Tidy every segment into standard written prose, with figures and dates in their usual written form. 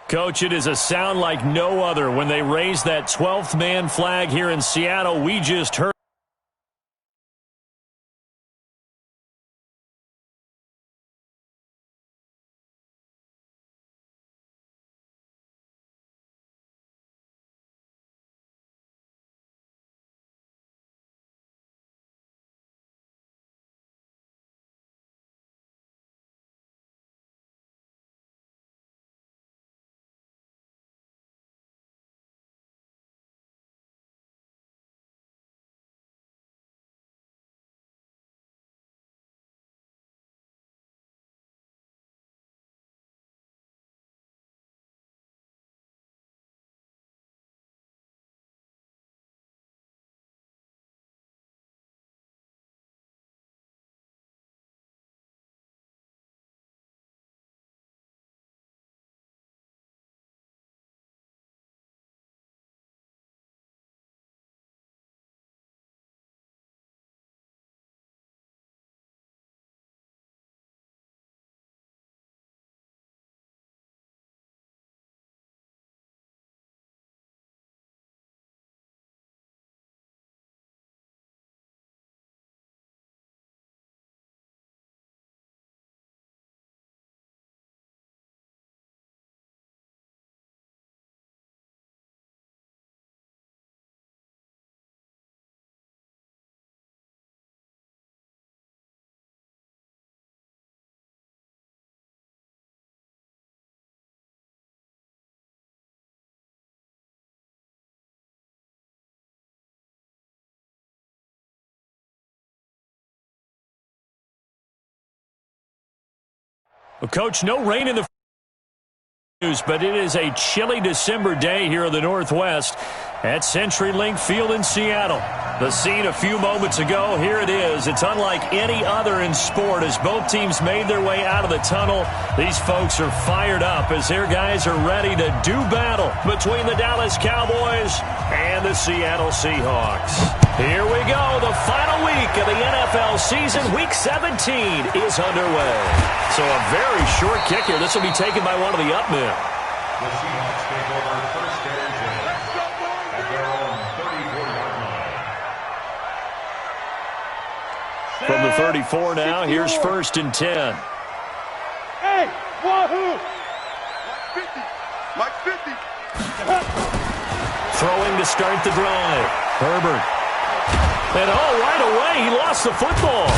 Coach, it is a sound like no other when they raise that 12th man flag here in Seattle. We just heard. Well, Coach, no rain in the news, but it is a chilly December day here in the Northwest at CenturyLink Field in Seattle. The scene a few moments ago, here it is. It's unlike any other in sport as both teams made their way out of the tunnel. These folks are fired up as their guys are ready to do battle between the Dallas Cowboys and the Seattle Seahawks. Here we go. The final week of the NFL season, Week 17, is underway. So a very short kick here. This will be taken by one of the up men. The Seahawks take over first and 10 at their own 34-yard line. From the 34 now, here's first and 10. Hey, wahoo! Mike 50. Throwing to start the drive. Herbert. And right away, he lost the football.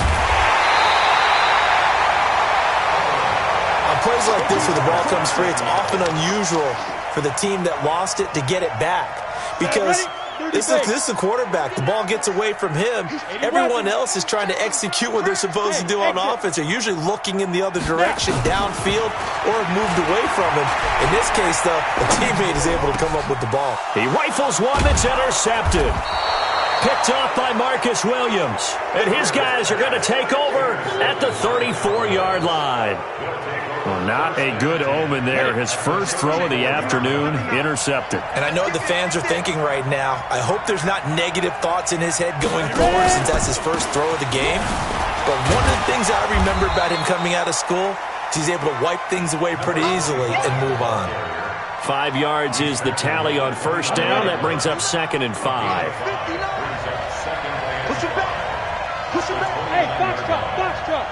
On plays like this where the ball comes free, it's often unusual for the team that lost it to get it back. Because this is the quarterback. The ball gets away from him. Everyone else is trying to execute what they're supposed to do on offense. They're usually looking in the other direction, downfield, or have moved away from him. In this case, though, the teammate is able to come up with the ball. He rifles one that's intercepted. Picked off by Marcus Williams. And his guys are going to take over at the 34-yard line. Well, not a good omen there. His first throw of the afternoon, intercepted. And I know what the fans are thinking right now. I hope there's not negative thoughts in his head going forward since that's his first throw of the game. But one of the things I remember about him coming out of school is he's able to wipe things away pretty easily and move on. 5 yards is the tally on first down. That brings up 2nd and 5. Push him back. Push him back. Hey, box drop.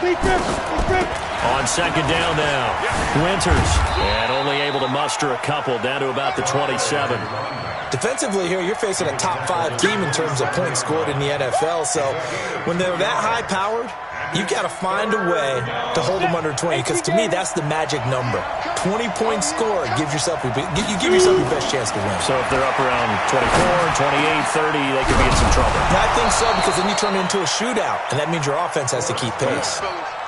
Deep rip. On 2nd down now, Winters. And only able to muster a couple down to about the 27. Defensively here, you're facing a top 5 team in terms of points scored in the NFL. So when they're that high-powered, you got to find a way to hold them under 20, because to me, that's the magic number. 20-point score gives yourself your best chance to win. So if they're up around 24, 28, 30, they could be in some trouble. I think so, because then you turn it into a shootout, and that means your offense has to keep pace.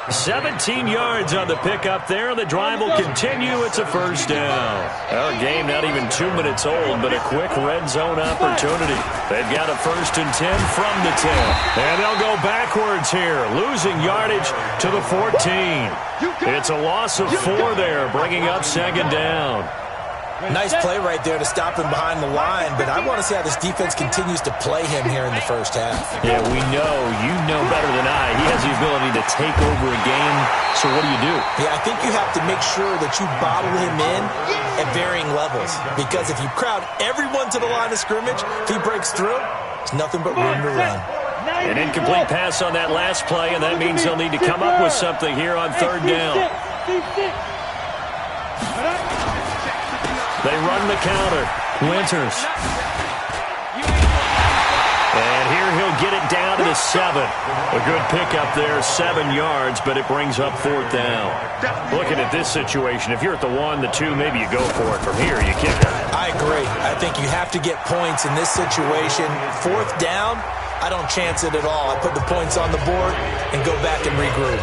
17 yards on the pickup there. The drive will continue. It's a first down. Our game not even 2 minutes old, but a quick red zone opportunity. They've got a first and 10 from the 10. And they'll go backwards here, losing yardage to the 14. It's a loss of 4 there, bringing up 2nd down. Nice play right there to stop him behind the line, but I want to see how this defense continues to play him here in the first half. Yeah, we know. You know better than I. He has the ability to take over a game, so what do you do? Yeah, I think you have to make sure that you bottle him in at varying levels, because if you crowd everyone to the line of scrimmage, if he breaks through, there's nothing but room to run. An incomplete pass on that last play, and that means they'll need to come up with something here on third down. They run the counter. Winters. And here he'll get it down to the 7. A good pickup there, 7 yards, but it brings up fourth down. Looking at this situation, if you're at the 1, the 2, maybe you go for it. From here, you kick it. I agree. I think you have to get points in this situation. Fourth down, I don't chance it at all. I put the points on the board and go back and regroup.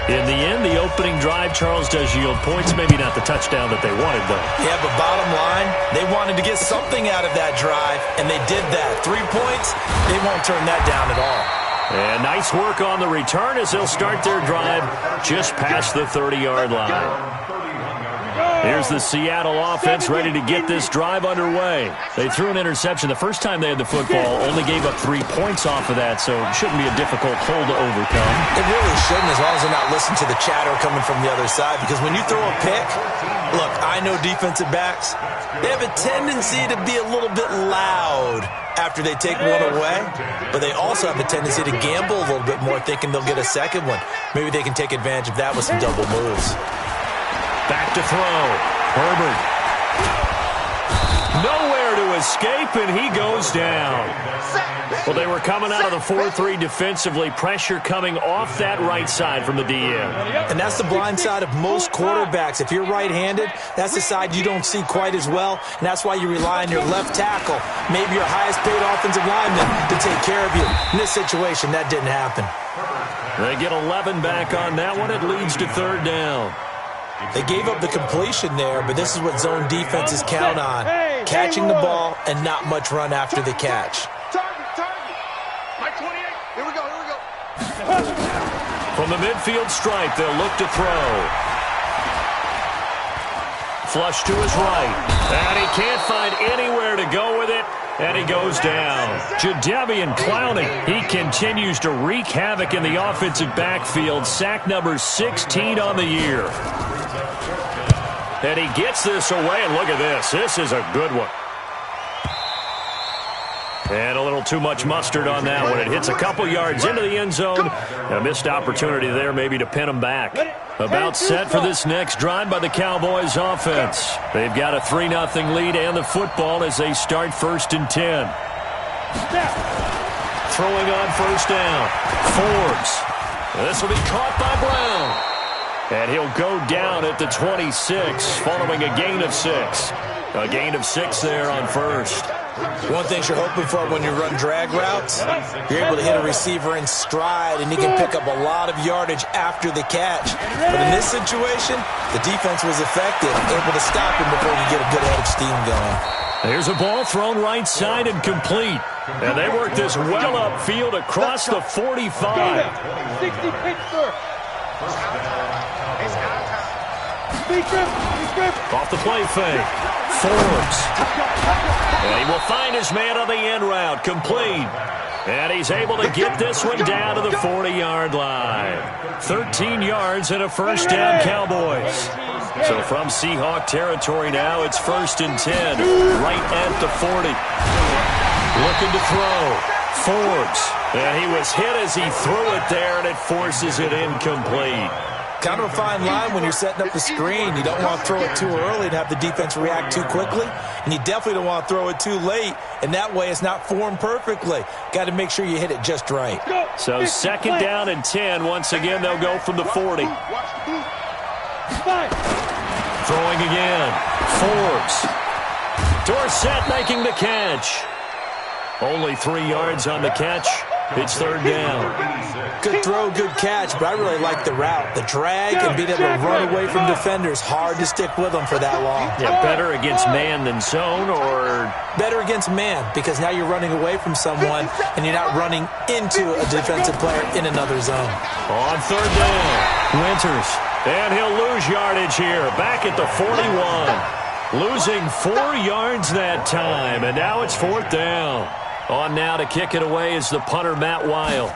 In the end, the opening drive, Charles, does yield points. Maybe not the touchdown that they wanted, though. Yeah, but bottom line, they wanted to get something out of that drive, and they did that. 3 points, they won't turn that down at all. And nice work on the return as they'll start their drive just past the 30-yard line. Here's the Seattle offense ready to get this drive underway. They threw an interception the first time they had the football, only gave up 3 points off of that, so it shouldn't be a difficult hole to overcome. It really shouldn't, as long as they're not listening to the chatter coming from the other side, because when you throw a pick, look, I know defensive backs, they have a tendency to be a little bit loud after they take one away, but they also have a tendency to gamble a little bit more, thinking they'll get a second one. Maybe they can take advantage of that with some double moves. Back to throw. Herbert. Nowhere to escape, and he goes down. Well, they were coming out of the 4-3 defensively. Pressure coming off that right side from the DM. And that's the blind side of most quarterbacks. If you're right-handed, that's the side you don't see quite as well, and that's why you rely on your left tackle, maybe your highest-paid offensive lineman, to take care of you. In this situation, that didn't happen. They get 11 back on that one. It leads to third down. They gave up the completion there, but this is what zone defenses count on. Catching the ball and not much run after the catch. My 28. Here we go. From the midfield stripe, they'll look to throw. Flush to his right. And he can't find anywhere to go with it. And he goes down. Jadeveon Clowney, he continues to wreak havoc in the offensive backfield. Sack number 16 on the year. And he gets this away, and look at this. This is a good one. And a little too much mustard on that one. It hits a couple yards into the end zone. A missed opportunity there maybe to pin him back. About set for this next drive by the Cowboys offense. They've got a 3-0 lead and the football as they start 1st and 10. Throwing on first down. Forbes. This will be caught by Brown. And he'll go down at the 26 following a gain of 6. A gain of 6 there on first. One thing you're hoping for when you run drag routes, you're able to hit a receiver in stride, and he can pick up a lot of yardage after the catch. But in this situation, the defense was effective, able to stop him before you get a good head of steam going. There's a ball thrown right side and complete. And they work this well upfield across the 45. 60 Pittsburgh. Off the play fake. Forbes. And he will find his man on the end route. Complete. And he's able to get this one down to the 40-yard line. 13 yards and a first down, Cowboys. So from Seahawk territory now, it's 1st and 10. Right at the 40. Looking to throw. Forbes. And he was hit as he threw it there, and it forces it incomplete. Kind of a fine line when you're setting up the screen. You don't want to throw it too early and have the defense react too quickly, and you definitely don't want to throw it too late, and that way it's not formed perfectly. Got to make sure you hit it just right. So 2nd down and 10. Once again, they'll go from the 40. Throwing again. Forbes. Dorsett making the catch. Only 3 yards on the catch. It's third down. Good throw, good catch, but I really like the route. The drag and being able to run away from defenders. Hard to stick with them for that long. Yeah, better against man than zone, or? Better against man, because now you're running away from someone and you're not running into a defensive player in another zone. On third down, Winters. And he'll lose yardage here. Back at the 41. Losing 4 yards that time, and now it's 4th down. On now to kick it away is the punter, Matt Weil.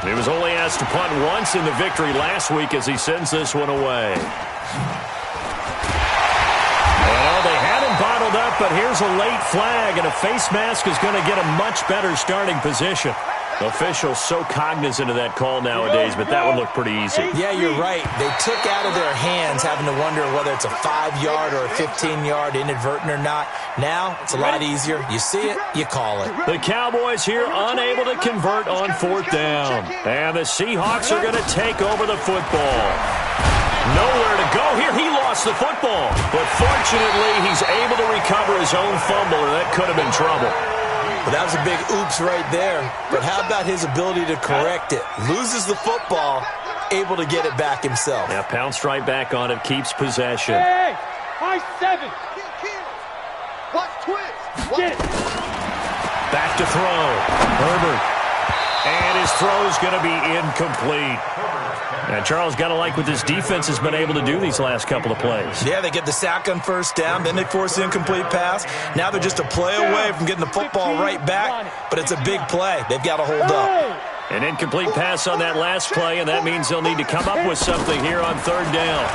He was only asked to punt once in the victory last week as he sends this one away. Well, they had him bottled up, but here's a late flag, and a face mask is going to get a much better starting position. Officials so cognizant of that call nowadays, but that would look pretty easy. Yeah, you're right. They took out of their hands having to wonder whether it's a 5-yard or a 15-yard inadvertent or not. Now, it's a lot easier. You see it, you call it. The Cowboys here unable to convert on 4th down. And the Seahawks are going to take over the football. Nowhere to go here. He lost the football. But fortunately, he's able to recover his own fumble, or that could have been trouble. Well, that was a big oops right there. But how about his ability to correct it? Loses the football, able to get it back himself. Now pounced right back on it, keeps possession. Hey, high 7. Watch twist. Get it. Back to throw. Herbert. And his throw's going to be incomplete. Now, Charles, got to like what this defense has been able to do these last couple of plays. Yeah, they get the sack on 1st down, then they force the incomplete pass. Now they're just a play away from getting the football right back, but it's a big play. They've got to hold up. An incomplete pass on that last play, and that means they'll need to come up with something here on 3rd down.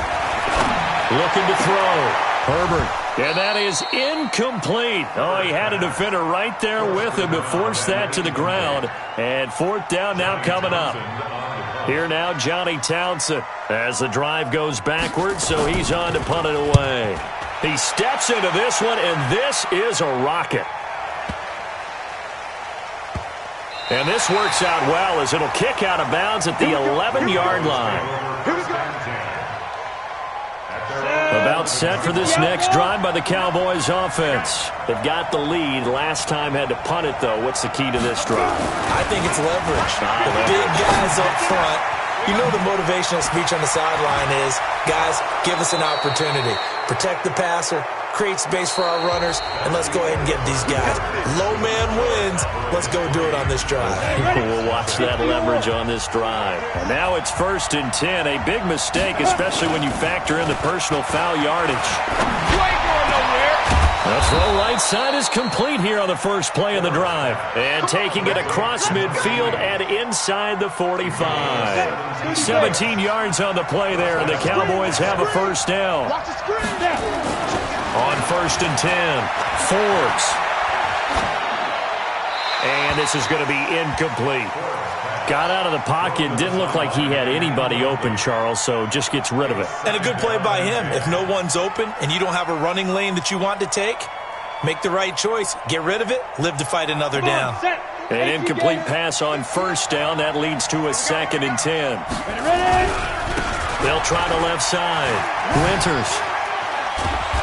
Looking to throw. Herbert. And that is incomplete. Oh, he had a defender right there with him to force that to the ground. And 4th down now coming up. Here now, Johnny Townsend as the drive goes backwards, so he's on to punt it away. He steps into this one, and this is a rocket. And this works out well as it'll kick out of bounds at the 11-yard line. Here we go. About set for this next drive by the Cowboys offense. They've got the lead. Last time had to punt it, though. What's the key to this drive? I think it's leverage. The big guys up front. You know the motivational speech on the sideline is, guys, give us an opportunity. Protect the passer, create space for our runners, and let's go ahead and get these guys. Low man wins. Let's go do it on this drive. We'll watch that leverage on this drive. And now it's 1st and 10. A big mistake, especially when you factor in the personal foul yardage. You ain't going nowhere. The throw right side is complete here on the first play of the drive. And taking it across midfield and inside the 45. 17 yards on the play there, and the Cowboys have a 1st down. Watch the screen. On 1st and 10, Forbes. And this is going to be incomplete. Got out of the pocket, didn't look like he had anybody open, Charles, so just gets rid of it. And a good play by him. If no one's open and you don't have a running lane that you want to take, make the right choice. Get rid of it, live to fight another down. An incomplete pass on 1st down. That leads to a 2nd and 10. They'll try the left side. Winters.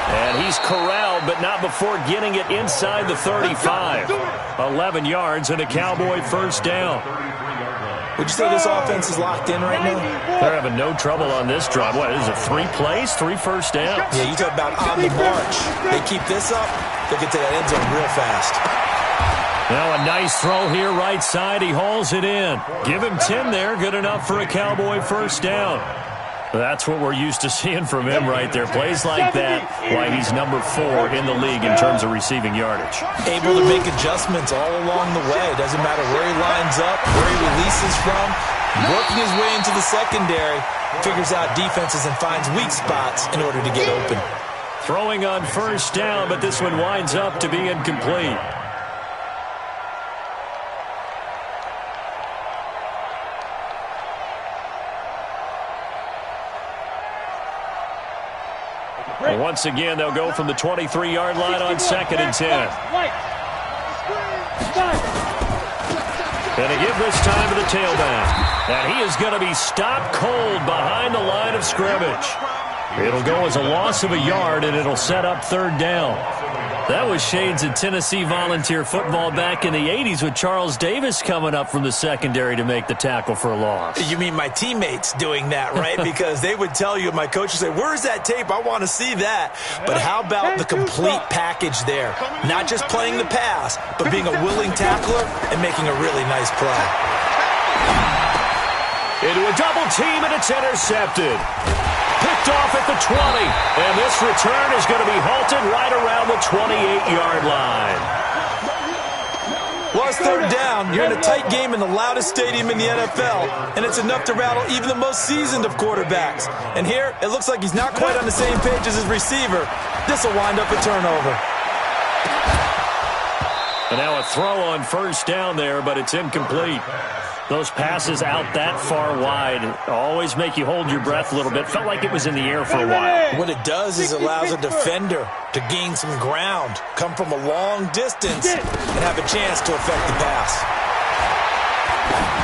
And he's corralled, but not before getting it inside the 35. 11 yards and a Cowboy 1st down. Would you say this offense is locked in right now? They're having no trouble on this drive. What, is it 3 plays, 3 first downs? Yeah, you talk about on the march. They keep this up, they'll get to that end zone real fast. Now a nice throw here right side. He hauls it in. Give him 10 there. Good enough for a Cowboy 1st down. That's what we're used to seeing from him right there. Plays like that, why he's number 4 in the league in terms of receiving yardage. Able to make adjustments all along the way. Doesn't matter where he lines up, where he releases from. Working his way into the secondary, figures out defenses and finds weak spots in order to get open. Throwing on 1st down, but this one winds up to be incomplete. And once again, they'll go from the 23-yard line on 2nd and 10. And they give this time to the tailback. And he is going to be stopped cold behind the line of scrimmage. It'll go as a loss of a yard, and it'll set up 3rd down. That was shades of Tennessee volunteer football back in the 80s with Charles Davis coming up from the secondary to make the tackle for a loss. You mean my teammates doing that, right? Because they would tell you, my coach would say, where's that tape? I want to see that. But how about the complete package there? Not just playing the pass, but being a willing tackler and making a really nice play. Into a double team, and it's intercepted. Picked picked off at the 20. And this return is going to be halted right around the 28-yard line. Well, it's third down. You're in a tight game in the loudest stadium in the NFL, and it's enough to rattle even the most seasoned of quarterbacks. And here, it looks like he's not quite on the same page as his receiver. This will wind up a turnover. And now a throw on first down there, but it's incomplete. Those passes out that far wide always make you hold your breath a little bit. Felt like it was in the air for a while. What it does is allows a defender to gain some ground, come from a long distance, and have a chance to affect the pass.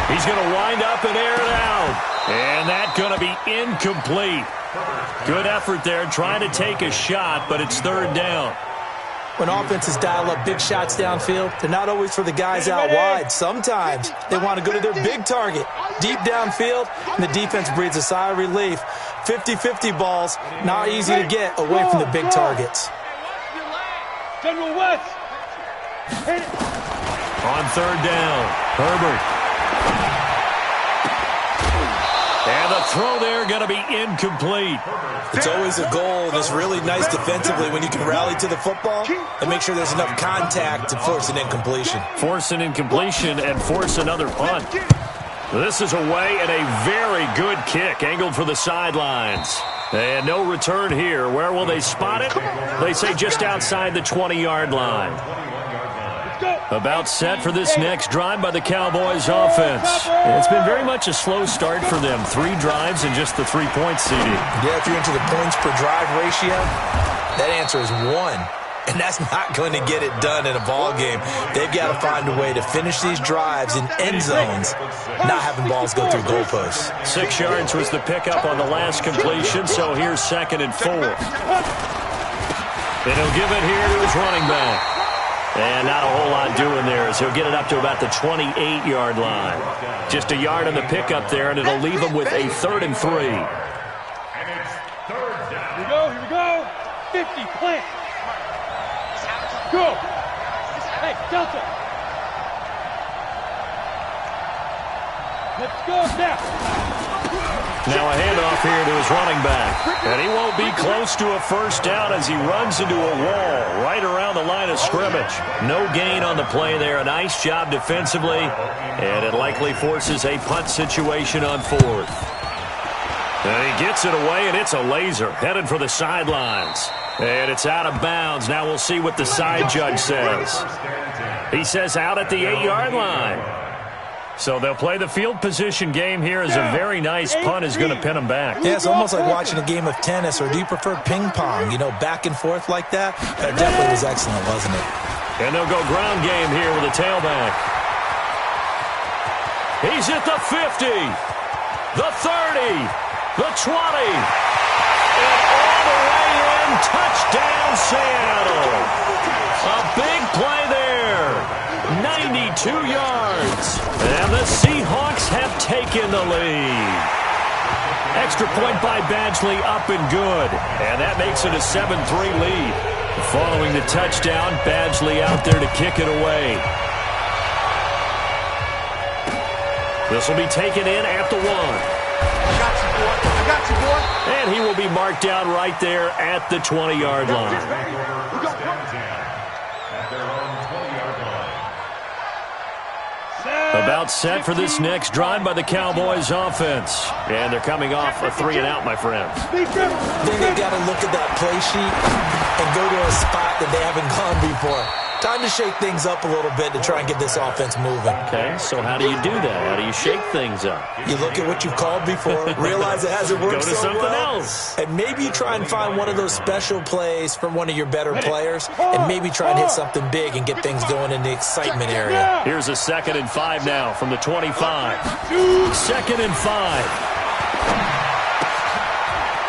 He's going to wind up and air it out. And that's going to be incomplete. Good effort there, trying to take a shot, but it's third down. When offenses dial up big shots downfield, they're not always for the guys out wide. Sometimes they want to go to their big target, deep downfield, and the defense breathes a sigh of relief. 50-50 balls, not easy to get away from the big targets. General West. On third down, Herbert. And the throw there going to be incomplete. It's always a goal, and it's really nice defensively when you can rally to the football and make sure there's enough contact to force an incompletion. Force an incompletion and force another punt. This is away and a very good kick, angled for the sidelines. And no return here. Where will they spot it? They say just outside the 20-yard line. About set for this next drive by the Cowboys offense. It's been very much a slow start for them. 3 drives and just the 3-point seeding. Yeah, if you're into the points per drive ratio, that answer is 1. And that's not going to get it done in a ball game. They've got to find a way to finish these drives in end zones, not having balls go through goalposts. 6 yards was the pickup on the last completion, so here's 2nd and 4. And he'll give it here to his running back. And not a whole lot doing there as he'll get it up to about the 28-yard line. Just a yard on the pickup there, and it'll leave him with a 3rd and 3. Here we go. 50, plant. Go. Hey, Delta. Let's go now. Now a handoff here to his running back. And he won't be close to a first down as he runs into a wall right around the line of scrimmage. No gain on the play there. A nice job defensively. And it likely forces a punt situation on 4th. And he gets it away, and it's a laser headed for the sidelines. And it's out of bounds. Now we'll see what the side judge says. He says out at the 8-yard line. So they'll play the field position game here as a very nice punt is going to pin them back. Yeah, it's almost like watching a game of tennis, or do you prefer ping pong? You know, back and forth like that? That definitely was excellent, wasn't it? And they'll go ground game here with a tailback. He's at the 50, the 30, the 20, and all the way in, touchdown Seattle. A big play there, 92 yards. And the Seahawks have taken the lead. Extra point by Badgley, up and good. And that makes it a 7-3 lead. Following the touchdown, Badgley out there to kick it away. This will be taken in at the 1. I got you, boy. And he will be marked down right there at the 20-yard line. About set for this next drive by the Cowboys offense. And they're coming off a 3-and-out, my friends. Then they've got to look at that play sheet and go to a spot that they haven't gone before. Time to shake things up a little bit to try and get this offense moving. Okay, so how do you do that? How do you shake things up? You look at what you've called before, realize it hasn't worked Go to so something well, else. and maybe you try and find one of those special plays from one of your better players, and maybe try and hit something big and get things going in the excitement area. Here's a 2nd and 5 now from the 25. 2nd and 5.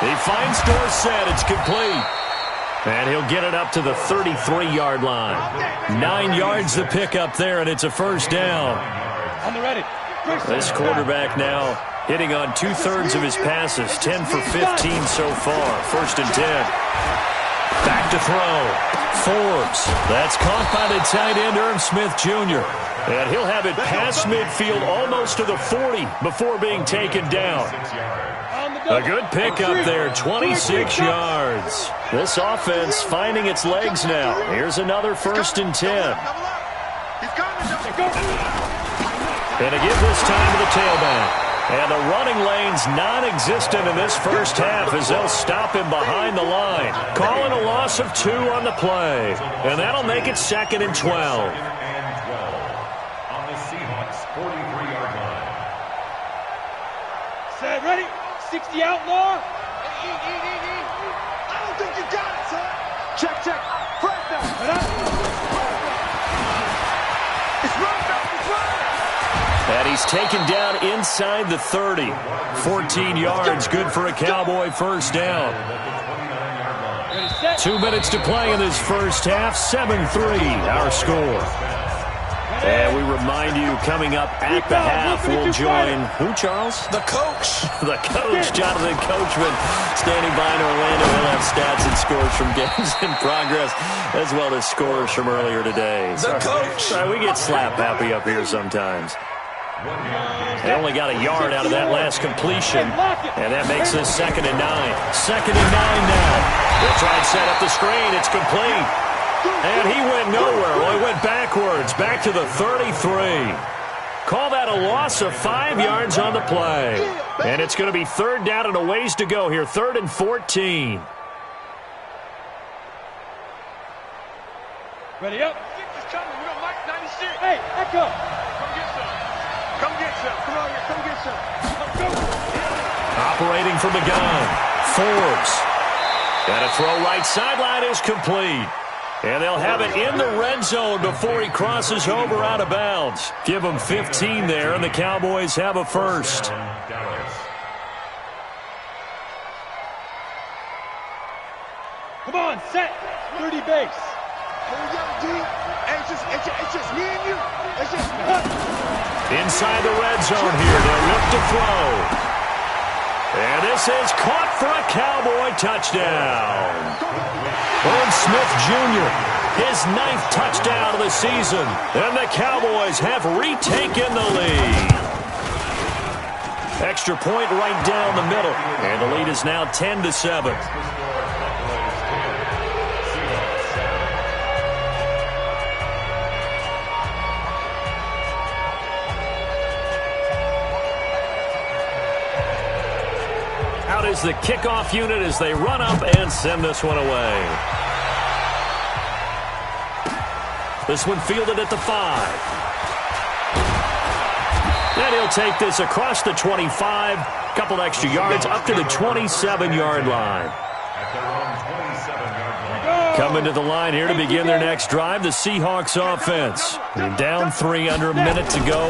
He finds Dorsett. It's complete. And he'll get it up to the 33-yard line. 9 yards to pick up there, and it's a first down. On the ready. This quarterback now hitting on 2/3 of his passes, 10 for 15 so far. 1st and 10. Back to throw. Forbes. That's caught by the tight end, Irv Smith Jr. And he'll have it past midfield, almost to the 40, before being taken down. A good pickup there, 26 yards. This offense finding its legs now. Here's another 1st and 10. Going to give this time to the tailback. And the running lane's non-existent in this first half as they'll stop him behind the line. Calling a loss of 2 on the play. And that'll make it 2nd and 12. On the Seahawks' 43-yard line. Set, ready? 60 outlaw. I don't think you got it, son. Check. First down. It's running back. And he's taken down inside the 30. 14 yards, good for a Cowboy first down. 2 minutes to play in this first half. 7-3, our score. And we remind you, coming up at the half, we'll join who, Charles? The coach. The coach, Jonathan Coachman, standing by in Orlando. He'll have stats and scores from games in progress, as well as scores from earlier today. The coach. Sorry, we get slap happy up here sometimes. They only got a yard out of that last completion, and that makes this 2nd and 9. 2nd and 9 now. They'll try and set up the screen. It's complete. And he went nowhere. Well, he went backwards, back to the 33. Call that a loss of 5 yards on the play. And it's going to be 3rd down and a ways to go here. 3rd and 14. Ready up. Hey, Echo. Come get some. Come on here. Come get some. Go. Operating from the gun. Forbes. And a throw right sideline is complete. And they'll have it in the red zone before he crosses over out of bounds. Give him 15 there, and the Cowboys have a first. Come on, set. 30 base. It's just me and you. It's just Inside the red zone here. They'll look to throw. And this is caught for a Cowboy touchdown. Herb Smith Jr., his 9th touchdown of the season. And the Cowboys have retaken the lead. Extra point right down the middle. And the lead is now 10-7. Out is the kickoff unit as they run up and send this one away. This one fielded at the 5. And he'll take this across the 25. Couple extra yards up to the 27-yard line. Coming to the line here to begin their next drive, the Seahawks offense. You're down 3, under a minute to go.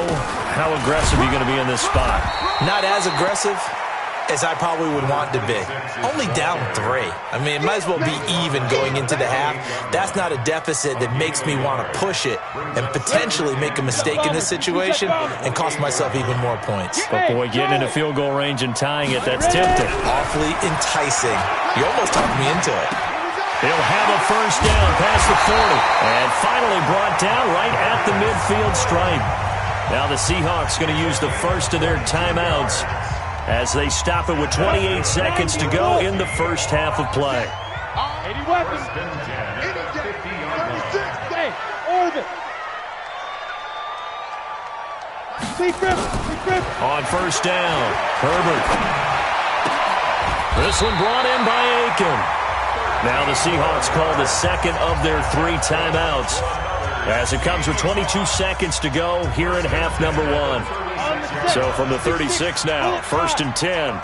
How aggressive are you going to be in this spot? Not as aggressive as I probably would want to be. Only down 3. I mean, it might as well be even going into the half. That's not a deficit that makes me want to push it and potentially make a mistake in this situation and cost myself even more points. But boy, getting into field goal range and tying it, that's tempting. Awfully enticing. You almost talked me into it. He'll have a first down past the 40. And finally brought down right at the midfield stripe. Now the Seahawks going to use the first of their timeouts as they stop it with 28 seconds to go in the first half of play. 80 weapons. Hey, orbit. Sleep grip. On first down, Herbert. This one brought in by Aiken. Now the Seahawks call the second of their 3 timeouts as it comes with 22 seconds to go here in half number 1. So from the 36 now, 1st and 10.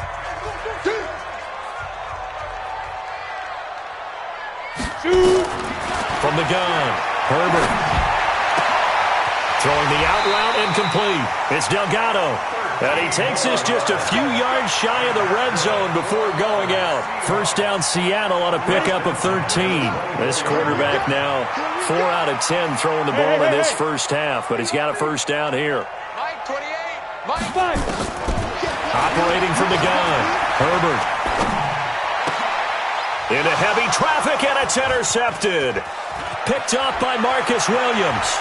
From the gun, Herbert. Throwing the out route incomplete. It's Delgado. And he takes this just a few yards shy of the red zone before going out. First down Seattle on a pickup of 13. This quarterback now 4 out of 10 throwing the ball in this first half, but he's got a first down here. Operating from the gun, Herbert. Into heavy traffic, and it's intercepted. Picked up by Marcus Williams.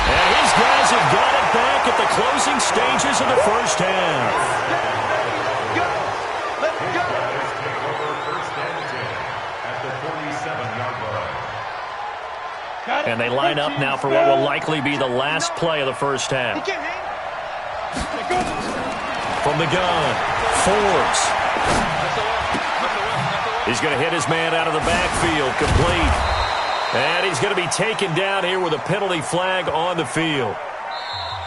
And his guys have got it back at the closing stages of the first half. And they line up now for what will likely be the last play of the first half. From the gun, Forbes. He's going to hit his man out of the backfield, complete. And he's going to be taken down here with a penalty flag on the field.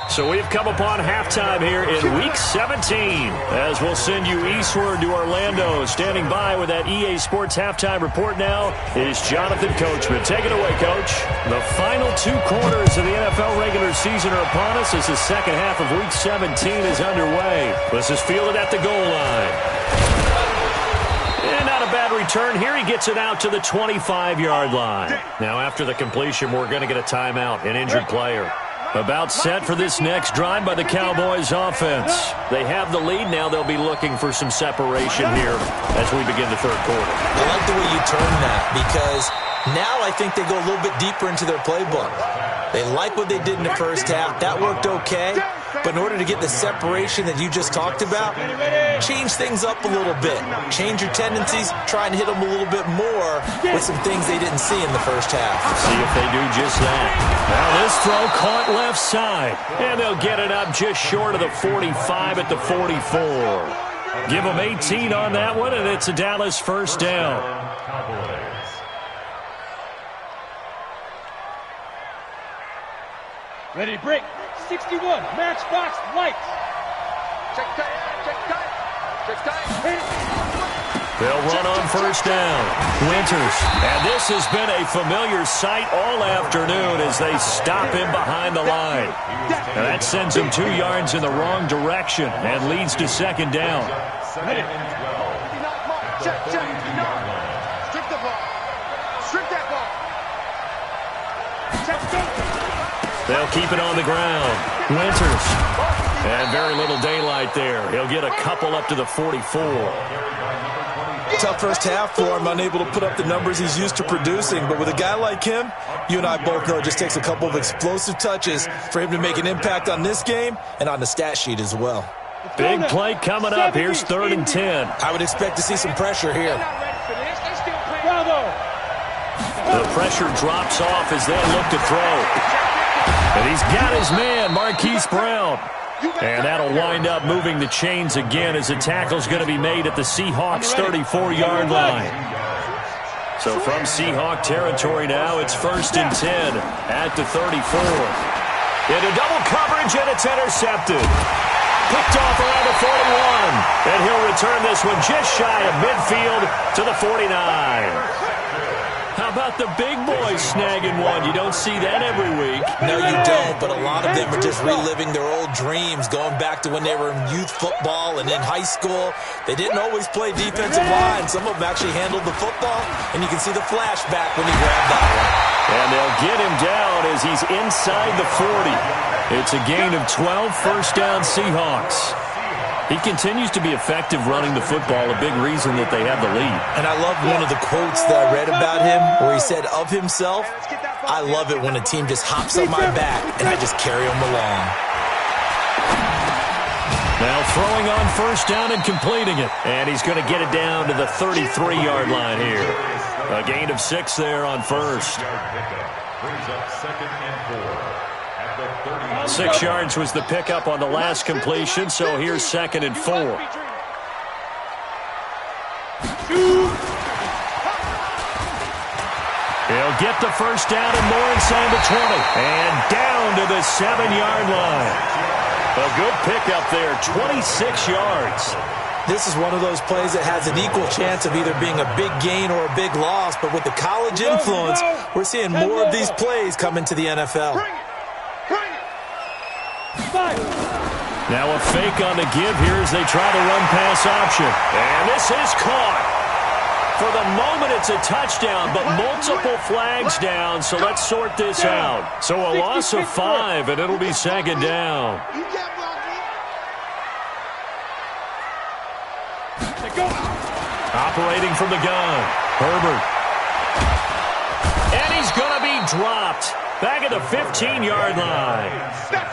So we've come upon halftime here in Week 17 as we'll send you eastward to Orlando. Standing by with that EA Sports halftime report now is Jonathan Coachman. Take it away, Coach. The final 2 quarters of the NFL regular season are upon us as the second half of Week 17 is underway. This is fielded at the goal line. And not a bad return here. He gets it out to the 25-yard line. Now after the completion, we're going to get a timeout, an injured player. About set for this next drive by the Cowboys offense. They have the lead. Now they'll be looking for some separation here as we begin the third quarter. I like the way you turn that because now I think they go a little bit deeper into their playbook. They like what they did in the first half. That worked okay. But in order to get the separation that you just talked about, change things up a little bit. Change your tendencies. Try and hit them a little bit more with some things they didn't see in the first half. See if they do just that. Now this throw caught left side. And they'll get it up just short of the 45 at the 44. Give them 18 on that one, and it's a Dallas first down. Ready to break. 61, matchbox, lights. Check tight. They'll run on first down. Winters. And this has been a familiar sight all afternoon as they stop him behind the line. Now that sends him 2 yards in the wrong direction and leads to second down. Check. Strip the ball. Strip that ball. They'll keep it on the ground. Winters. And very little daylight there. He'll get a couple up to the 44. Tough first half for him, unable to put up the numbers he's used to producing. But with a guy like him, you and I both know it just takes a couple of explosive touches for him to make an impact on this game and on the stat sheet as well. Big play coming up. Here's 3rd and 10. I would expect to see some pressure here. The pressure drops off as they look to throw. And he's got his man, Marquise Brown. And that'll wind up moving the chains again as the tackle's going to be made at the Seahawks' 34-yard line. So from Seahawk territory now, it's 1st and 10 at the 34. Into double coverage, and it's intercepted. Picked off around the 41. And he'll return this one just shy of midfield to the 49. How about the big boys snagging one? You don't see that every week. No, you don't, but a lot of them are just reliving their old dreams, going back to when they were in youth football and in high school. They didn't always play defensive line. Some of them actually handled the football, and you can see the flashback when he grabbed that one. And they'll get him down as he's inside the 40. It's a gain of 12, first down Seahawks. He continues to be effective running the football, a big reason that they have the lead. And I love one of the quotes that I read about him where he said of himself, I love it when a team just hops on my back and I just carry them along. Now throwing on first down and completing it. And he's going to get it down to the 33-yard line here. A gain of 6 there on first. Brings up 2nd and 4. 6 yards was the pickup on the last completion, so here's 2nd and 4. He'll get the first down and more inside the 20. And down to the 7-yard line. A good pickup there, 26 yards. This is one of those plays that has an equal chance of either being a big gain or a big loss, but with the college influence, we're seeing more of these plays come into the NFL. Now a fake on the give here as they try the run-pass option. And this is caught. For the moment, it's a touchdown, but multiple flags down, so let's sort this out. So a loss of 5, and it'll be 2nd down. Operating from the gun, Herbert. And he's going to be dropped. back at the 15-yard line.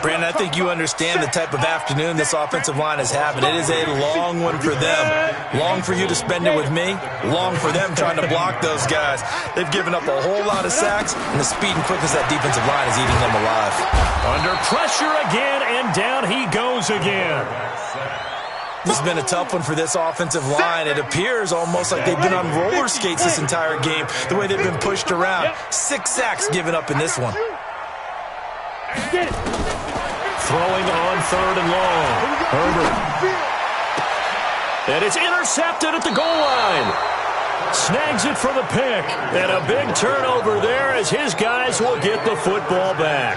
Brandon, I think you understand the type of afternoon this offensive line is having. It is a long one for them. Long for you to spend it with me. Long for them trying to block those guys. They've given up a whole lot of sacks, and the speed and quickness of that defensive line is eating them alive. Under pressure again, and down he goes again. This has been a tough one for this offensive line. It appears almost like they've been on roller skates this entire game, the way they've been pushed around. 6 sacks given up in this one. Throwing on 3rd and long. Herbert. And it's intercepted at the goal line. Snags it for the pick. And a big turnover there as his guys will get the football back.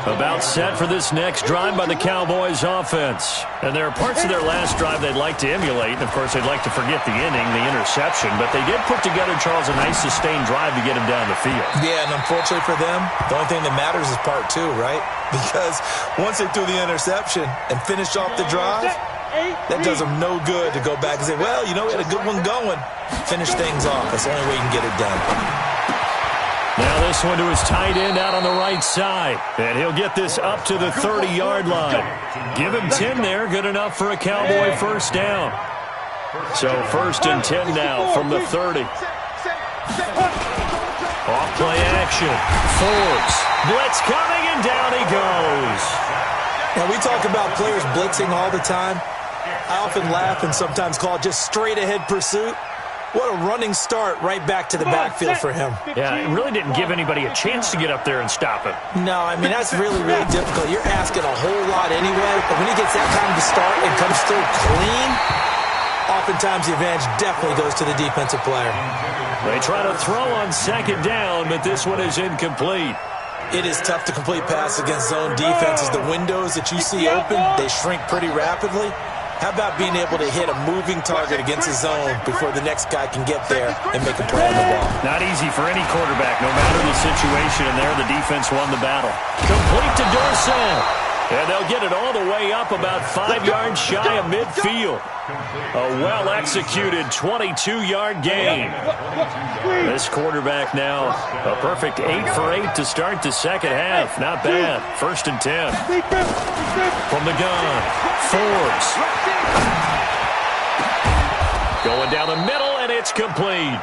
About set for this next drive by the Cowboys offense. And there are parts of their last drive they'd like to emulate. And, of course, they'd like to forget the inning, the interception. But they did put together, Charles, a nice sustained drive to get him down the field. Yeah, and unfortunately for them, the only thing that matters is part 2, right? Because once they threw the interception and finished off the drive, that does them no good to go back and say, well, you know, we had a good one going. Finish things off. That's the only way you can get it done. Now this one to his tight end out on the right side. And he'll get this up to the 30-yard line. Give him 10 there. Good enough for a Cowboy first down. So 1st and 10 now from the 30. Off play action. Forbes. Blitz coming, and down he goes. Now, we talk about players blitzing all the time. I often laugh and sometimes call it just straight-ahead pursuit. What a running start right back to the backfield for him. Yeah, it really didn't give anybody a chance to get up there and stop him. No, I mean, that's really, really difficult. You're asking a whole lot anyway, but when he gets that time to start and comes through clean, oftentimes the advantage definitely goes to the defensive player. They try to throw on 2nd down, but this one is incomplete. It is tough to complete passes against zone defenses. The windows that you see open, they shrink pretty rapidly. How about being able to hit a moving target against a zone before the next guy can get there and make a play on the ball? Not easy for any quarterback, no matter the situation, and there the defense won the battle. Complete to Dorsett. And they'll get it all the way up about 5 yards shy of midfield. A well-executed 22-yard gain. This quarterback now a perfect 8 for 8 to start the second half. Not bad. 1st and 10. From the gun, Forbes. Going down the middle, and it's complete.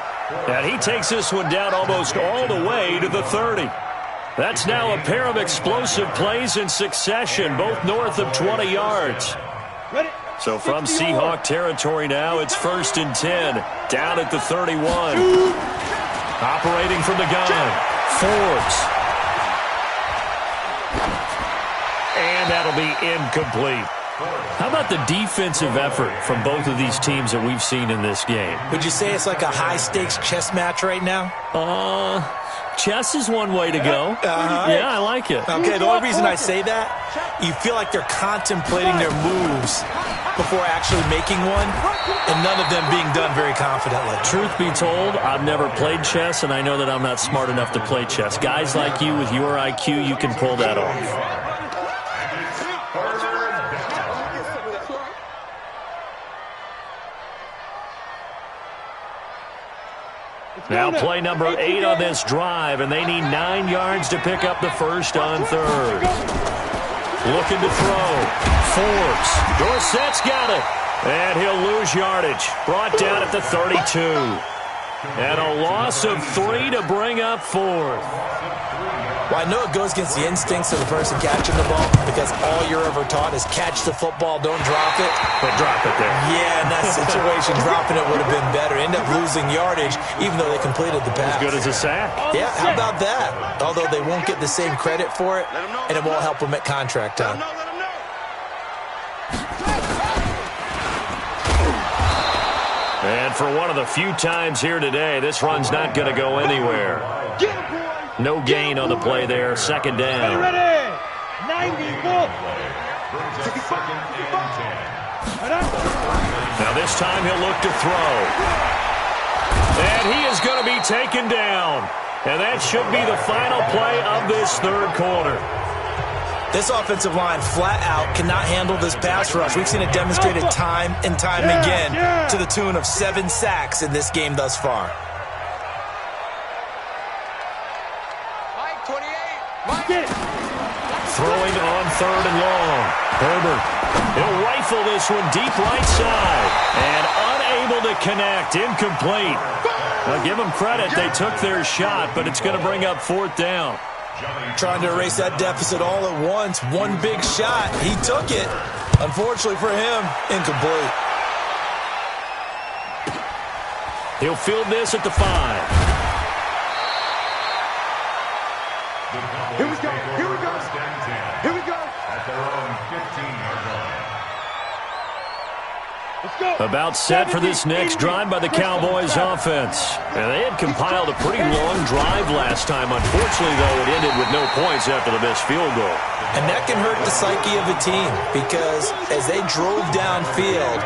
And he takes this one down almost all the way to the 30. That's now a pair of explosive plays in succession, both north of 20 yards. So from Seahawk territory now, it's 1st and 10, down at the 31. Operating from the gun, Forbes. And that'll be incomplete. How about the defensive effort from both of these teams that we've seen in this game? Would you say it's like a high-stakes chess match right now? Chess is one way to go. Yeah, I like it. Okay, the only reason I say that, you feel like they're contemplating their moves before actually making one, and none of them being done very confidently. Truth be told, I've never played chess, and I know that I'm not smart enough to play chess. Guys like you with your IQ, you can pull that off. Now play number 8 on this drive, and they need 9 yards to pick up the first on 3rd. Looking to throw. Forbes. Dorsett's got it. And he'll lose yardage. Brought down at the 32. And a loss of 3 to bring up 4th. Well, I know it goes against the instincts of the person catching the ball because all you're ever taught is catch the football, don't drop it. But drop it there. Yeah, in that situation, dropping it would have been better. End up losing yardage even though they completed the pass. As good as a sack. Yeah, how about that? Although they won't get the same credit for it, and it won't help them at contract time. And for one of the few times here today, this run's not going to go anywhere. No gain on the play there. 2nd down. Ready? 94. Now this time he'll look to throw. And he is going to be taken down. And that should be the final play of this 3rd quarter. This offensive line flat out cannot handle this pass rush. We've seen it demonstrated time and time again to the tune of 7 sacks in this game thus far. Get it. Throwing on 3rd and long. Herbert. He'll rifle this one deep right side. And unable to connect. Incomplete. Now give them credit. They took their shot, but it's going to bring up 4th down. Trying to erase that deficit all at once. One big shot. He took it. Unfortunately for him, incomplete. He'll field this at the 5. Here we go. Here we go. Here we go. At their own 15-yard line. Let's go. About set for this next drive by the Cowboys offense. And they had compiled a pretty long drive last time. Unfortunately, though, it ended with no points after the missed field goal. And that can hurt the psyche of a team because as they drove downfield,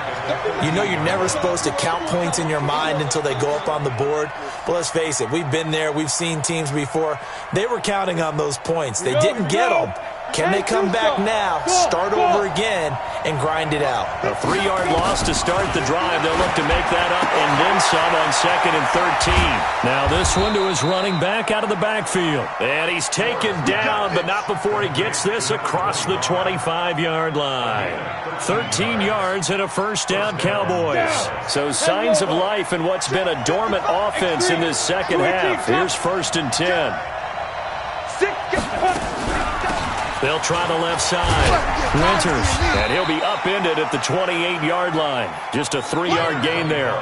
you know you're never supposed to count points in your mind until they go up on the board. But let's face it, we've been there. We've seen teams before. They were counting on those points. They didn't get them. Can they come back now, start over again, and grind it out? A 3-yard loss to start the drive. They'll look to make that up and then some on 2nd and 13. Now this one to his running back out of the backfield. And he's taken down, but not before he gets this across the 25-yard line. 13 yards and a 1st down, Cowboys. So signs of life in what's been a dormant offense in this second half. Here's 1st and 10. They'll try the left side. Winters, and he'll be upended at the 28-yard line. Just a 3-yard gain there.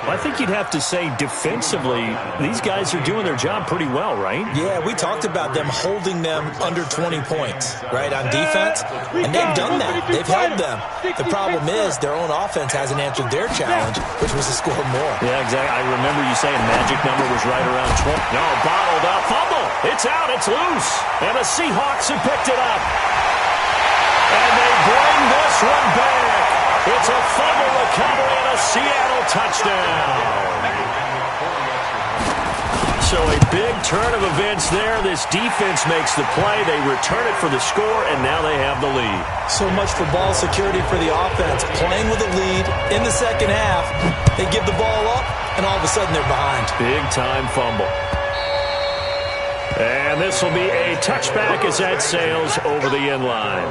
I think you'd have to say defensively, these guys are doing their job pretty well, right? Yeah, we talked about them holding them under 20 points, right, on defense, and they've done that. They've held them. The problem is their own offense hasn't answered their challenge, which was to score more. Yeah, exactly. I remember you saying magic number was right around 20. No, bottled up. Fumble. It's out. It's loose. And the Seahawks have picked it up. And they bring this one back. It's a fumble recovery and a Seattle touchdown. So a big turn of events there. This defense makes the play. They return it for the score, and now they have the lead. So much for ball security for the offense. Playing with a lead in the second half, they give the ball up, and all of a sudden they're behind. Big-time fumble. And this will be a touchback as that sails over the end line.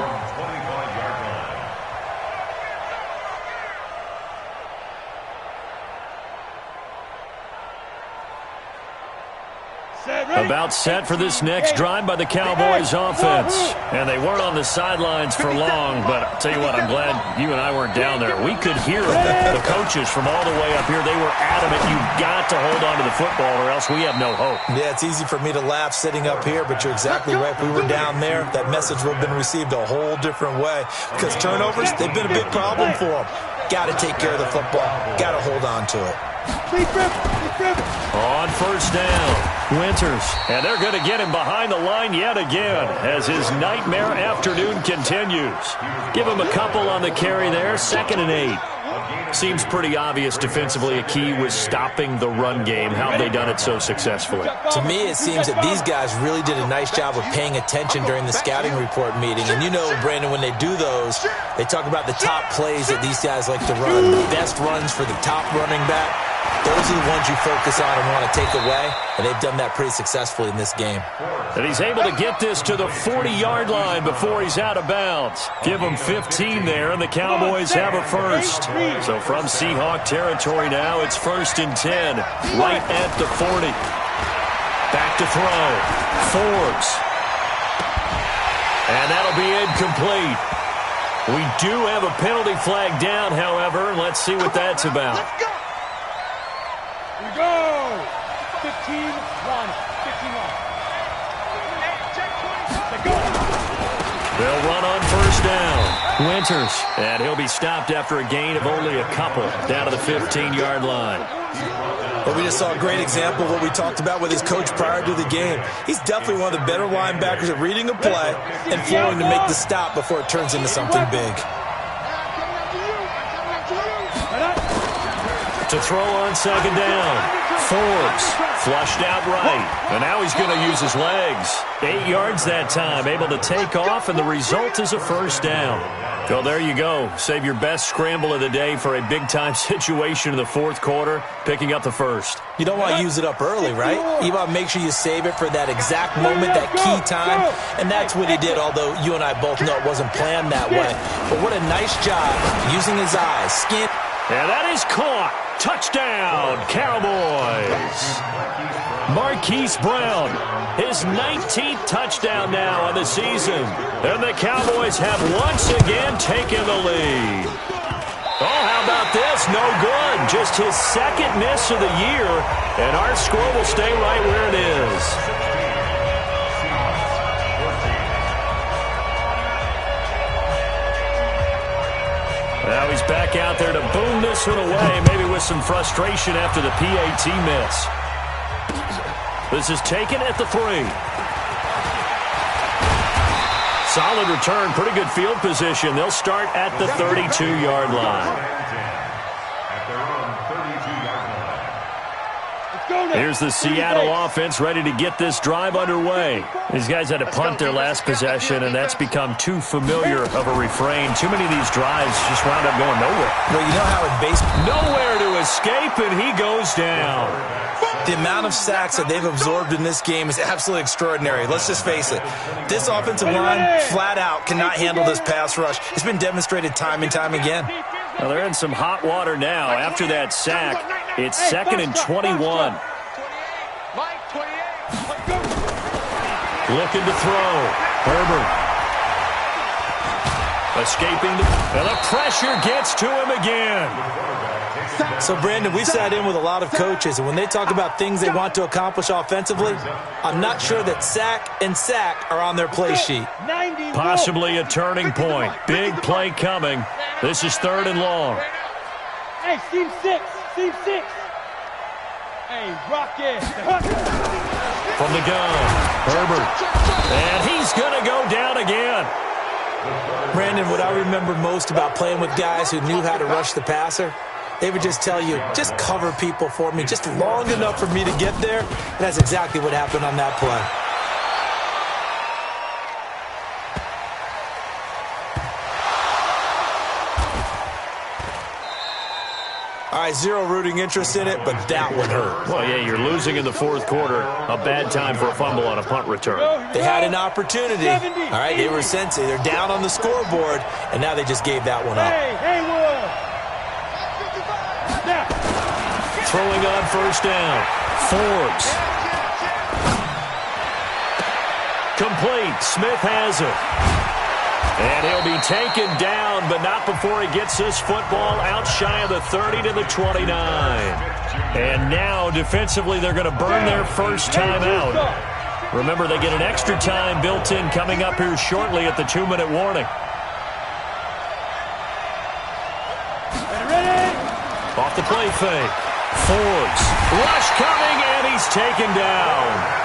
About set for this next drive by the Cowboys offense. And they weren't on the sidelines for long, but I'll tell you what, I'm glad you and I weren't down there. We could hear the coaches from all the way up here. They were adamant, you've got to hold on to the football or else we have no hope. Yeah, it's easy for me to laugh sitting up here, but you're exactly right. If we were down there, that message would have been received a whole different way. Because turnovers, they've been a big problem for them. Got to take care of the football. Got to hold on to it. On 1st down, Winters. And they're going to get him behind the line yet again as his nightmare afternoon continues. Give him a couple on the carry there, 2nd and 8. Seems pretty obvious defensively a key was stopping the run game. How have they done it so successfully? To me, it seems that these guys really did a nice job of paying attention during the scouting report meeting. And you know, Brandon, when they do those, they talk about the top plays that these guys like to run. The best runs for the top running back. Those are the ones you focus on and want to take away, and they've done that pretty successfully in this game. And he's able to get this to the 40-yard line before he's out of bounds. Give him 15 there, and the Cowboys have a first. So from Seahawk territory now, it's 1st and 10, right at the 40. Back to throw. Forbes. And that'll be incomplete. We do have a penalty flag down, however. Let's see what that's about. Here we go. 15-1. 15-1. They'll run on 1st down. Winters. And he'll be stopped after a gain of only a couple down to the 15-yard line. But we just saw a great example of what we talked about with his coach prior to the game. He's definitely one of the better linebackers at reading a play and flowing to make the stop before it turns into something big. To throw on 2nd down. Forbes flushed out right. And now he's going to use his legs. 8 yards that time. Able to take off, and the result is a 1st down. Well, there you go. Save your best scramble of the day for a big-time situation in the fourth quarter, picking up the first. You don't want to use it up early, right? You want to make sure you save it for that exact moment, that key time, and that's what he did, although you and I both know it wasn't planned that way. But what a nice job using his eyes, skin. And that is caught. Touchdown, Cowboys. Marquise Brown, his 19th touchdown now on the season. And the Cowboys have once again taken the lead. Oh, how about this? No good. Just his second miss of the year. And our score will stay right where it is. Now he's back out there to boom this one away, maybe with some frustration after the PAT miss. This is taken at the 3. Solid return, pretty good field position. They'll start at the 32-yard line. Here's the Seattle offense ready to get this drive underway. These guys had to punt their last possession, and that's become too familiar of a refrain. Too many of these drives just wound up going nowhere. Well, you know how in baseball, nowhere to escape, and he goes down. The amount of sacks that they've absorbed in this game is absolutely extraordinary. Let's just face it. This offensive line, flat out, cannot handle this pass rush. It's been demonstrated time and time again. Well, they're in some hot water now. After that sack, it's 2nd and 21. Looking to throw. Herbert. Escaping. And the pressure gets to him again. So, Brandon, we sat in with a lot of coaches, and when they talk about things they want to accomplish offensively, I'm not sure that sack and sack are on their play sheet. Possibly a turning point. Big play coming. This is 3rd and long. Hey, Team 6. Team 6. Hey, Rocket. From the gun, Herbert. And he's going to go down again. Brandon, what I remember most about playing with guys who knew how to rush the passer, they would just tell you, just cover people for me, just long enough for me to get there. And that's exactly what happened on that play. All right, zero rooting interest in it, but that one hurt. Well, yeah, you're losing in the fourth quarter. A bad time for a fumble on a punt return. They had an opportunity. All right, they were sensitive. They're down on the scoreboard, and now they just gave that one up. Throwing on 1st down. Forbes. Complete. Smith has it. And he'll be taken down, but not before he gets this football out shy of the 30 to the 29. And now, defensively, they're going to burn their first time out. Remember, they get an extra time built in coming up here shortly at the 2-minute warning. Off the play fake. Forbes. Rush coming, and he's taken down.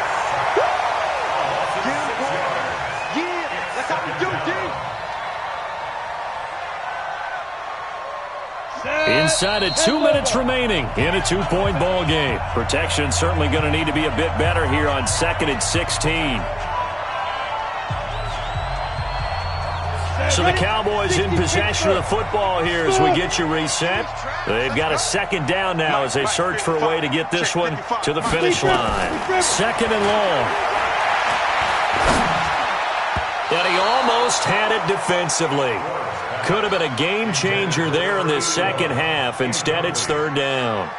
Inside of 2 minutes remaining in a 2-point ball game. Protection certainly going to need to be a bit better here on 2nd and 16. So the Cowboys in possession of the football here as we get you reset. They've got a 2nd down now as they search for a way to get this one to the finish line. 2nd and long. And he almost had it defensively. Could have been a game changer there in this second half. Instead, it's 3rd down.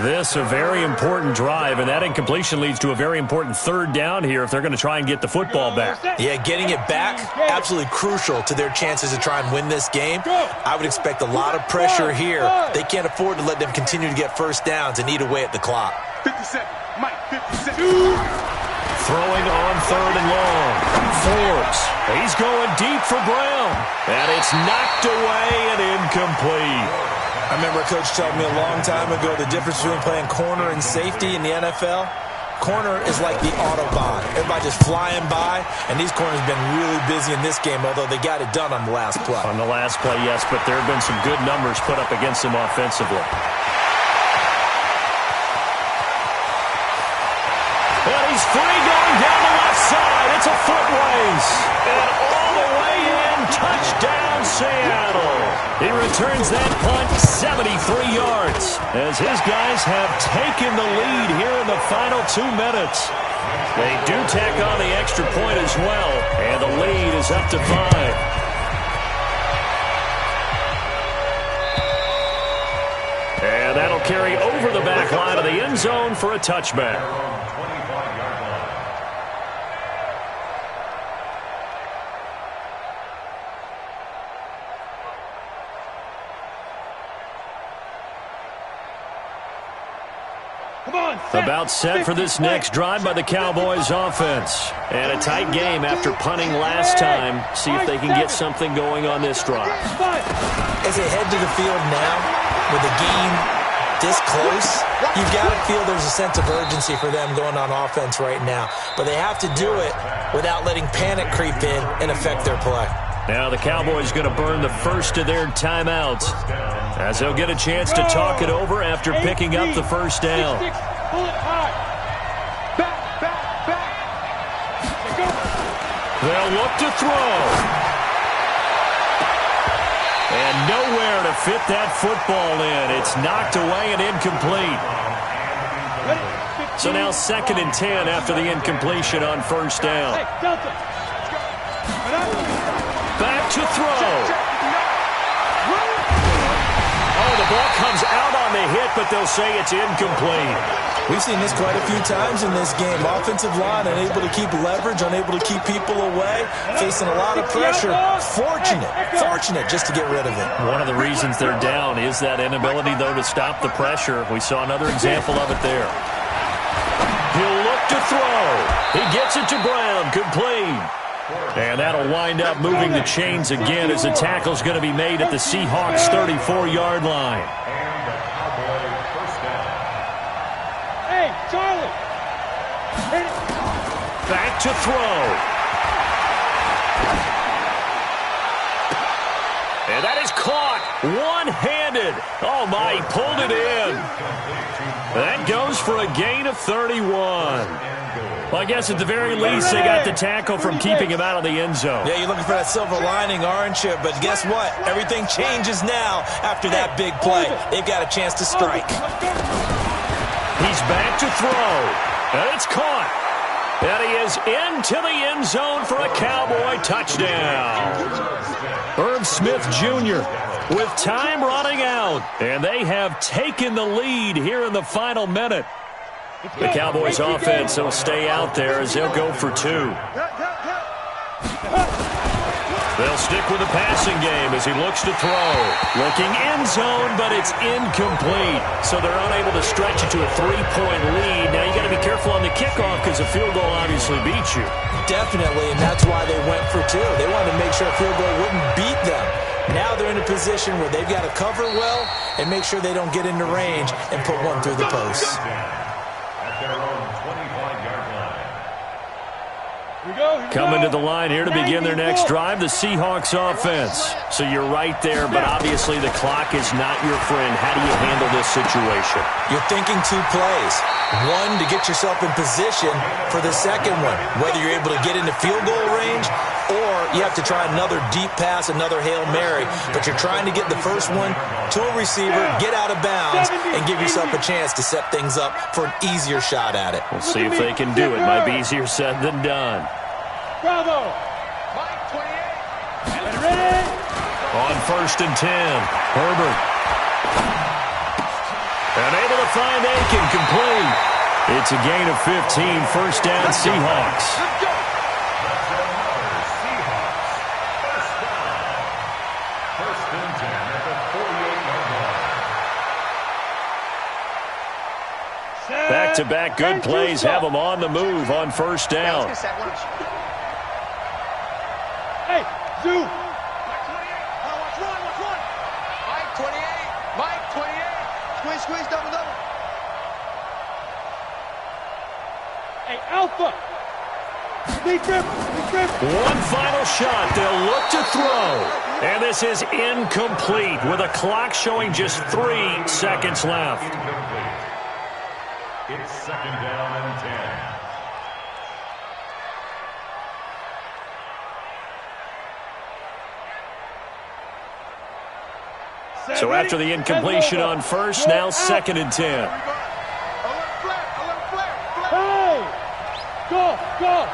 This a very important drive, and that incompletion leads to a very important 3rd down here if they're going to try and get the football back. Yeah, getting it back, absolutely crucial to their chances to try and win this game. I would expect a lot of pressure here. They can't afford to let them continue to get 1st downs and eat away at the clock. 57, Mike, 57. Throwing on 3rd and long. Forbes. He's going deep for Brown. And it's knocked away and incomplete. I remember a coach telling me a long time ago the difference between playing corner and safety in the NFL. Corner is like the Autobahn. Everybody just flying by, and these corners have been really busy in this game, although they got it done on the last play. On the last play, yes, but there have been some good numbers put up against them offensively. And he's free going down the left side. It's a foot race. And all the way in, touchdown. returns that punt 73 yards as his guys have taken the lead here in the final 2 minutes. They do tack on the extra point as well, and the lead is up to 5. And that'll carry over the back line of the end zone for a touchback. About set for this next drive by the Cowboys offense. And a tight game after punting last time. See if they can get something going on this drive. As they head to the field now, with the game this close, you've got to feel there's a sense of urgency for them going on offense right now. But they have to do it without letting panic creep in and affect their play. Now the Cowboys going to burn the first of their timeouts as they'll get a chance to talk it over after picking up the first down. Pull it high. Back, back, back. Go. They'll look to throw. And nowhere to fit that football in. It's knocked away and incomplete. So now 2nd and 10 after the incompletion on first down. Hey, Delta. Back to throw. Oh, the ball comes out on the hit, but they'll say it's incomplete. We've seen this quite a few times in this game. Offensive line unable to keep leverage, unable to keep people away, facing a lot of pressure. Fortunate just to get rid of it. One of the reasons they're down is that inability, though, to stop the pressure. We saw another example of it there. He'll look to throw. He gets it to Brown, complete. And that'll wind up moving the chains again as the tackle's going to be made at the Seahawks' 34-yard line. Charlie. Back to throw. And that is caught one-handed. Oh, my, he pulled it in. That goes for a gain of 31. Well, I guess at the very least, they got the tackle from keeping him out of the end zone. Yeah, you're looking for that silver lining, aren't you? But guess what? Everything changes now after that big play. They've got a chance to strike. He's back to throw. And it's caught. And he is into the end zone for a Cowboy touchdown. Herb Smith Jr. with time running out. And they have taken the lead here in the final minute. The Cowboys offense will stay out there as they'll go for 2. They'll stick with the passing game as he looks to throw. Looking end zone, but it's incomplete. So they're unable to stretch it to a 3-point lead. Now you got to be careful on the kickoff because a field goal obviously beats you. Definitely, and that's why they went for 2. They wanted to make sure a field goal wouldn't beat them. Now they're in a position where they've got to cover well and make sure they don't get into range and put one through the post. Coming to the line here to begin their next drive, the Seahawks offense. So you're right there, but obviously the clock is not your friend. How do you handle this situation? You're thinking 2 plays. One, to get yourself in position for the second one, whether you're able to get into field goal range or you have to try another deep pass, another Hail Mary. But you're trying to get the first one to a receiver, get out of bounds, and give yourself a chance to set things up for an easier shot at it. We'll see if they can do it. Might be easier said than done. Bravo. Mike 28. Ready? On 1st and 10, Herbert. And able to find Aiken, complete. It's a gain of 15, first down Seahawks. Let's go. First and 10 at the 48-yard line. Back-to-back good plays have them on the move on first down. Hey, Zoo. Mike 28. Watch run. Mike 28. Mike 28. Squeeze, double. Hey, Alpha. Big grip. One final shot. They'll look to throw. And this is incomplete with a clock showing just 3 seconds left. It's 2nd down and 10. So after the incompletion on first, now 2nd and 10. Hey! Go! Go!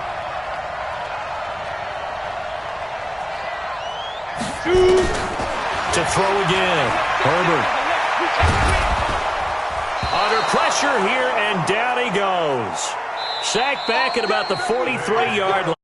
To throw again. Herbert. Under pressure here, and down he goes. Sacked back at about the 43-yard line.